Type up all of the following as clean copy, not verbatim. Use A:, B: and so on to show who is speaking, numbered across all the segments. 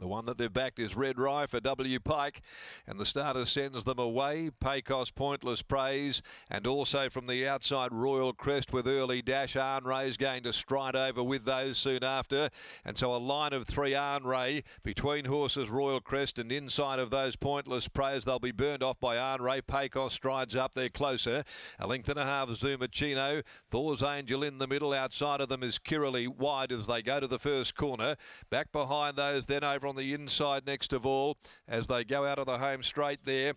A: The one that they've backed is Red Rye for W. Pike, and the starter sends them away. Pecos, Pointless Praise, and also from the outside Royal Crest with Early Dash. Arn Ray's going to stride over with those soon after, and so a line of 3 Arn Ray between horses Royal Crest and inside of those Pointless Praise. They'll be burned off by Arn Ray. Pecos strides up there closer. A length and a half Zumachino. Thor's Angel in the middle. Outside of them is Kirrily wide as they go to the first corner. Back behind those then over on the inside next of all as they go out of the home straight there.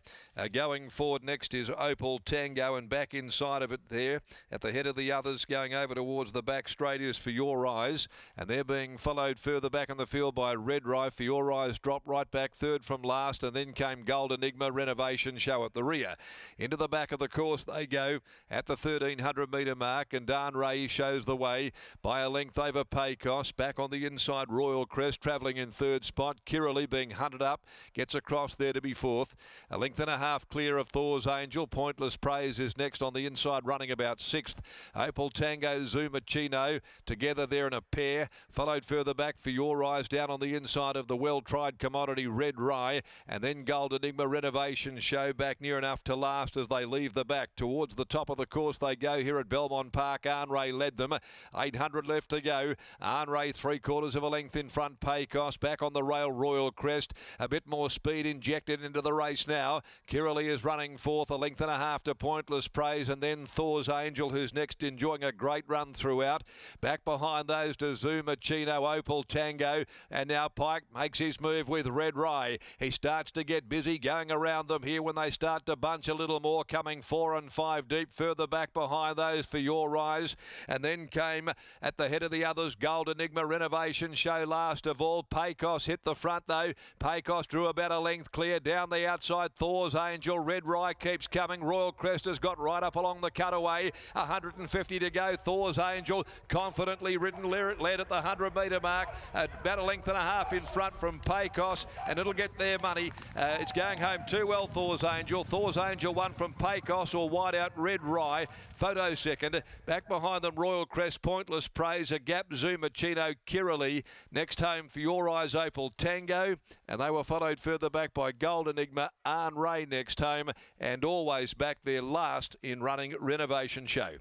A: Going forward next is Opal Tango, and back inside of it there at the head of the others going over towards the back straight is For Your Eyes, and they're being followed further back in the field by Red Rye. For Your Eyes dropped right back third from last, and then came Gold Enigma Renovation Show at the rear. Into the back of the course they go at the 1300 metre mark, and Arn Ray shows the way by a length over Pecos. Back on the inside Royal Crest travelling in third spot. Kirrily being hunted up, gets across there to be fourth. A length and a half clear of Thor's Angel. Pointless Praise is next on the inside, running about sixth. Opal Tango, Zumachino together there in a pair, followed further back For Your Eyes down on the inside of the well-tried commodity Red Rye, and then Gold Enigma Renovation Show back near enough to last as they leave the back. Towards the top of the course they go here at Belmont Park. Arn Ray led them, 800 left to go. Arn Ray 3/4 of a length in front. Pecos back on the rail. Royal Crest a bit more speed injected into the race now. Kirrily is running fourth, a length and a half to Pointless Praise, and then Thor's Angel, who's next, enjoying a great run throughout. Back behind those to Zumachino, Opal Tango, and now Pike makes his move with Red Rye. He starts to get busy going around them here when they start to bunch a little more, coming 4 and 5 deep. Further back behind those For Your Eyes, and then came at the head of the others Gold Enigma Renovation Show last of all. Pecos hit the front though. Pecos drew about a length clear down the outside. Thor's Angel, Red Rye keeps coming. Royal Crest has got right up along the cutaway. 150 to go. Thor's Angel confidently ridden, led at the 100 metre mark, about a length and a half in front from Pecos, and it'll get their money. It's going home too well, Thor's Angel. Thor's Angel won from Pecos, or wide out Red Rye. Photo second. Back behind them Royal Crest, Pointless Praise, a gap Zumachino, Kirrily. Next home For Your Eyes, Opal Tango, and they were followed further back by Gold Enigma. Arn Ray next home, and always back there last in running Renovation Show.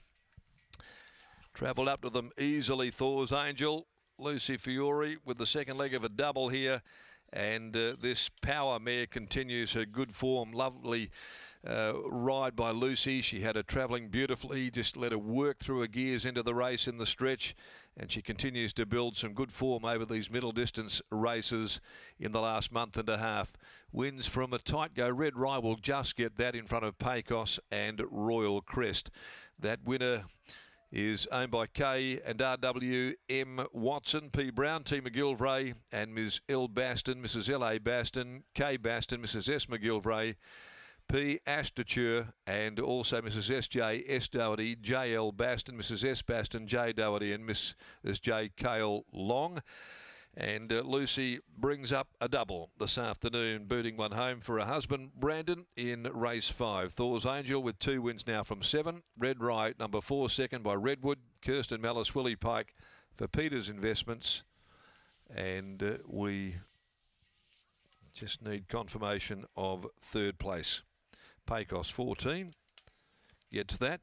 A: Travelled up to them easily, Thor's Angel. Lucy Fiore with the second leg of a double here, and this Power mare continues her good form. Lovely ride by Lucy. She had her travelling beautifully, just let her work through her gears into the race in the stretch, and she continues to build some good form over these middle distance races in the last month and a half. Wins from a tight go. Red Rye will just get that in front of Pecos and Royal Crest. That winner is owned by K and RWM Watson, P Brown, T McGilvray, and Ms L Baston, Mrs L.A. Baston, K Baston, Mrs S McGilvray, P Astature, and also Mrs S.J. S. Doherty, J.L. Baston, Mrs S. Baston, J. Doherty, and Mrs. J. Cale Long. And Lucy brings up a double this afternoon, booting one home for her husband, Brandon, in race 5. Thor's Angel with 2 wins now from 7. Red Rye, number 4, second by Redwood. Kirsten Mallis, Willie Pike for Peters Investments. And we just need confirmation of third place. Pecos 14 gets that.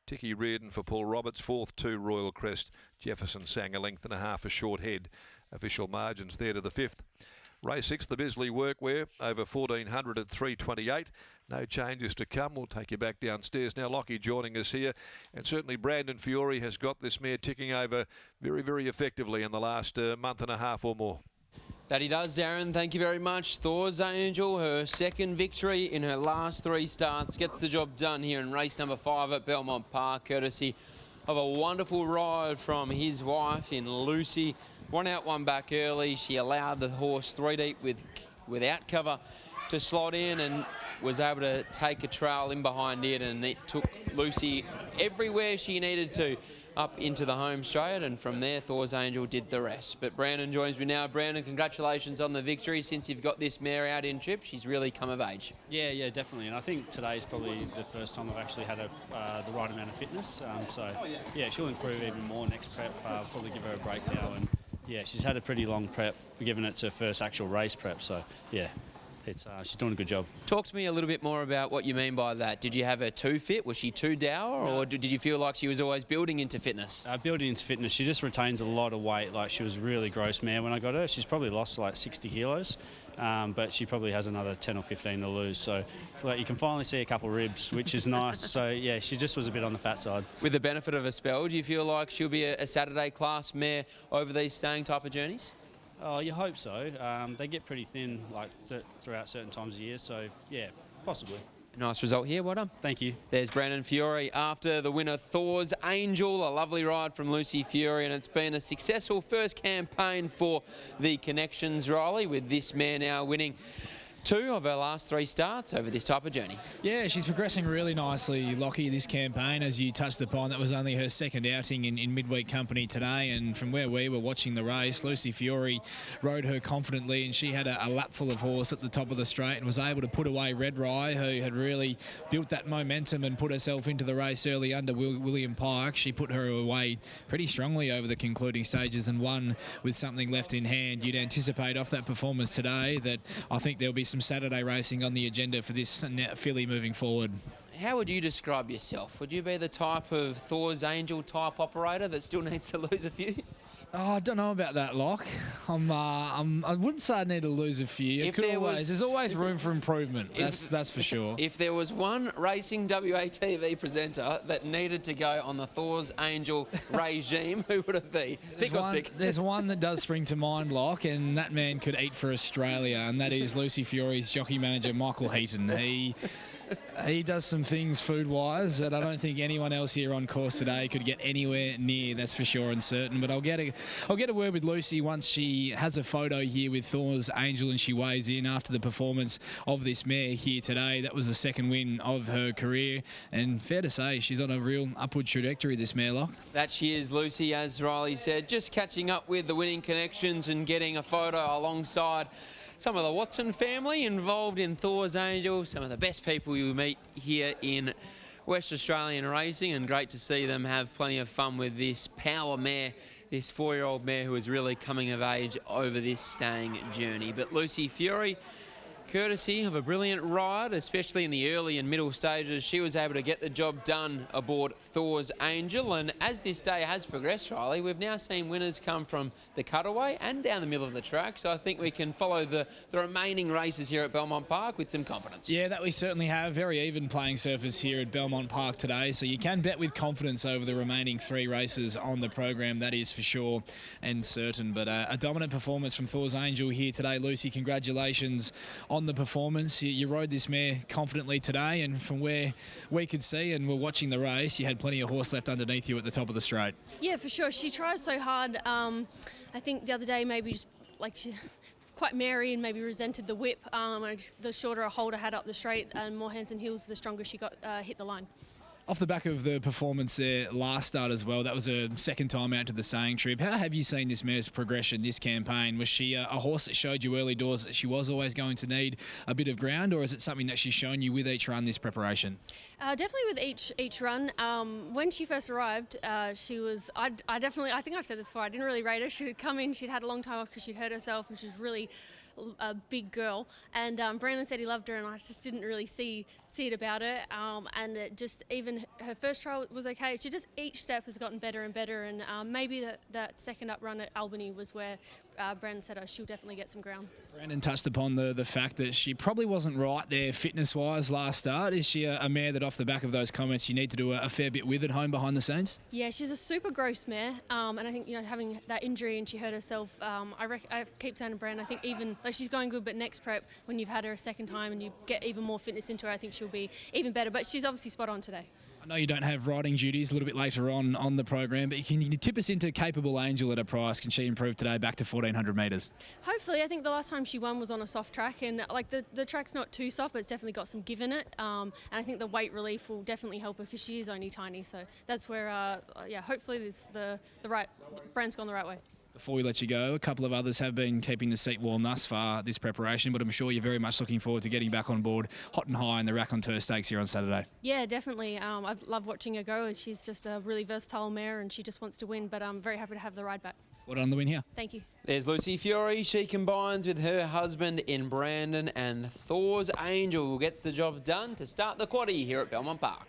A: Ticky Reardon for Paul Roberts, 4th to Royal Crest. Jefferson sang a length and a half, a short head. Official margins there to the 5th. Race 6, the Bisley Workwear, over 1400 at 328. No changes to come. We'll take you back downstairs now. Lockie joining us here. And certainly Brandon Fiore has got this mare ticking over very, very effectively in the last month and a half or more.
B: That he does, Darren. Thank you very much. Thor's Angel, her second victory in her last 3 starts, gets the job done here in race number 5 at Belmont Park, courtesy of a wonderful ride from his wife in Lucy. 1 out, 1 back early. She allowed the horse 3 deep without cover to slot in, and was able to take a trail in behind it, and it took Lucy everywhere she needed to up into the home straight, and from there Thor's Angel did the rest. But Brandon joins me now. Brandon, congratulations on the victory. Since you've got this mare out in trip, she's really come of age.
C: Yeah, definitely. And I think today's probably the first time I've actually had the right amount of fitness. So yeah, she'll improve even more next prep. Probably give her a break now and Yeah, she's had a pretty long prep, given it's her first actual race prep. So yeah, she's doing a good job.
B: Talk to me a little bit more about what you mean by that. Did you have her too fit? Was she too dour, or did you feel like she was always building into fitness?
C: Building into fitness, she just retains a lot of weight. Like, she was really gross mare when I got her. She's probably lost like 60 kilos, but she probably has another 10 or 15 to lose. So like, you can finally see a couple of ribs, which is nice. So yeah, she just was a bit on the fat side.
B: With the benefit of a spell, do you feel like she'll be a Saturday class mare over these staying type of journeys?
C: Oh, you hope so. They get pretty thin like throughout certain times of year. So yeah, possibly.
B: Nice result here, well done.
C: Thank you.
B: There's Brandon Fiore after the winner, Thor's Angel. A lovely ride from Lucy Fiore, and it's been a successful first campaign for the Connections, Riley, with this mare now winning 2 of her last 3 starts over this type of journey.
D: Yeah, she's progressing really nicely, Lockie, this campaign. As you touched upon, that was only her second outing in midweek company today, and from where we were watching the race, Lucy Fiore rode her confidently, and she had a lap full of horse at the top of the straight and was able to put away Red Rye, who had really built that momentum and put herself into the race early under William Pike. She put her away pretty strongly over the concluding stages and won with something left in hand. You'd anticipate off that performance today that I think there'll be some Saturday racing on the agenda for this filly moving forward.
B: How would you describe yourself? Would you be the type of Thor's Angel type operator that still needs to lose a few?
D: Oh, I don't know about that, Locke. I wouldn't say I need to lose a few. There's always room for improvement. That's for sure.
B: If there was one racing WA TV presenter that needed to go on the Thor's Angel regime, who would it be? Pick or stick?
D: There's one that does spring to mind, Locke, and that man could eat for Australia, and that is Lucy Fiore's jockey manager, Michael Heaton. He does some things food-wise that I don't think anyone else here on course today could get anywhere near, that's for sure and certain. But I'll get a word with Lucy once she has a photo here with Thor's Angel and she weighs in after the performance of this mare here today. That was the second win of her career, and fair to say she's on a real upward trajectory, this mare, Locke.
B: That she is, Lucy, as Riley said, just catching up with the winning Connections and getting a photo alongside some of the Watson family involved in Thor's Angel, some of the best people you meet here in West Australian racing, and great to see them have plenty of fun with this power mare, this 4-year-old mare who is really coming of age over this staying journey. But Lucy Fiore, courtesy of a brilliant ride, especially in the early and middle stages, she was able to get the job done aboard Thor's Angel. And as this day has progressed, Riley, we've now seen winners come from the cutaway and down the middle of the track. So I think we can follow the remaining races here at Belmont Park with some confidence.
D: Yeah, that we certainly have. Very even playing surface here at Belmont Park today. So you can bet with confidence over the remaining 3 races on the program, that is for sure and certain. But a dominant performance from Thor's Angel here today. Lucy, congratulations on the performance. You rode this mare confidently today, and from where we could see and we're watching the race, you had plenty of horse left underneath you at the top of the straight.
E: Yeah, for sure. She tries so hard. I think the other day maybe just like she quite merry and maybe resented the whip. The shorter a holder had up the straight and more hands and heels, the stronger she got hit the line.
D: Off the back of the performance there last start as well, that was a second time out to the seining trip. How have you seen this mare's progression this campaign? Was she a horse that showed you early doors that she was always going to need a bit of ground, or is it something that she's shown you with each run, this preparation?
E: Definitely with each run. When she first arrived, she was, I think I've said this before, I didn't really rate her. She would come in, she'd had a long time off because she'd hurt herself, and she was really a big girl, and Brandon said he loved her, and I just didn't really see it about her, and it just, even her first trial was okay. She just, each step has gotten better and better, and maybe that second up run at Albany was where Brandon said, she'll definitely get some ground.
D: Brandon touched upon the fact that she probably wasn't right there fitness-wise last start. Is she a mare that off the back of those comments you need to do a fair bit with at home behind the scenes?
E: Yeah, she's a super gross mare, and I think, having that injury and she hurt herself, I keep saying to Brandon, I think even, like, she's going good, but next prep, when you've had her a second time and you get even more fitness into her, I think she'll be even better, but she's obviously spot on today.
D: I know you don't have riding duties a little bit later on the program, but can you tip us into Capable Angel at a price? Can she improve today back to 1,400 metres?
E: Hopefully. I think the last time she won was on a soft track, and like the track's not too soft, but it's definitely got some give in it. And I think the weight relief will definitely help her because she is only tiny. So that's where, hopefully the brand's gone the right way.
D: Before we let you go, a couple of others have been keeping the seat warm thus far this preparation, but I'm sure you're very much looking forward to getting back on board hot and high in the Raconteur Stakes here on Saturday.
E: Yeah, definitely. I love watching her go. She's just a really versatile mare and she just wants to win, but I'm very happy to have the ride back.
D: Well done on the win here.
E: Thank you.
B: There's Lucy Fury. She combines with her husband in Brandon, and Thor's Angel gets the job done to start the quaddie here at Belmont Park.